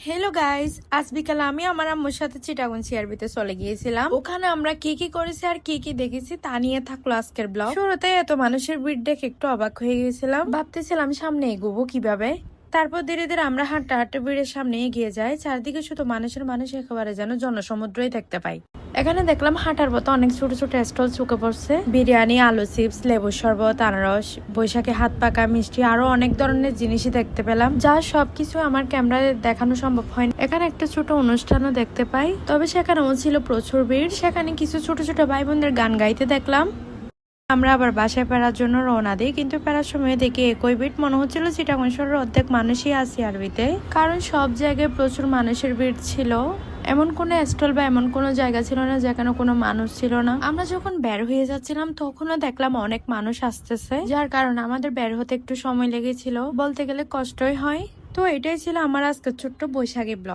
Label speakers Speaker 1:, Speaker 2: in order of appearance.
Speaker 1: Hello guys, আজ বিকালে আমি আমার আম্মুর সাথে চিটাগং সিআরবিতে চলে গিয়েছিলাম। ওখানে আমরা কি কি করেছি আর কি কি দেখেছি তা নিয়ে থাকলো আজকের ব্লগ। শুরুতে এত মানুষের ভিড় দেখে একটু অবাক হয়ে গেছিলাম, ভাবতেছিলাম সামনে এগোবো কিভাবে। তারপর ধীরে ধীরে আমরা হাঁটতে হাঁটতে ভিড়ের সামনে এগিয়ে যাই। চারদিকে শুধু মানুষের মানুষ, একেবারে যেন জনসমুদ্রই দেখতে পাই। এখানে দেখলাম হাঁটার পথে অনেক ছোট ছোট স্টল চোখে পড়ছে। বিরিয়ানি, আলু চিপস, লেবুর শরবত, আনারস, বৈশাখী হাত পাকা মিষ্টি, আরো অনেক ধরনের জিনিসই দেখতে পেলাম, যা সবকিছু আমার ক্যামেরায় দেখানো সম্ভব হয়নি। এখানে একটা ছোট অনুষ্ঠানও দেখতে পাই, তবে সেখানেও ছিল প্রচুর ভিড়। সেখানে কিছু ছোট ছোট ভাই বোনদের গান গাইতে দেখলাম। আমরা আবার বাসায় ফেরার জন্য রওনা দিই, কিন্তু ফেরার সময় দেখি একই ভিড়। মনে হচ্ছিল চিটাগং শহরের অর্ধেক মানুষই আছে আরবিতে, কারণ সব জায়গায় প্রচুর মানুষের ভিড় ছিল। এমন কোনো স্টল বা এমন কোনো জায়গা ছিল না যেখানে কোনো মানুষ ছিল না। আমরা যখন বের হয়ে যাচ্ছিলাম তখনও দেখলাম অনেক মানুষ আসতেছে, যার কারণে আমাদের বের হতে একটু সময় লেগেছিল, বলতে গেলে কষ্টই হয়। তো এটাই ছিল আমার আজকের ছোট্ট বৈশাখী ব্লগ।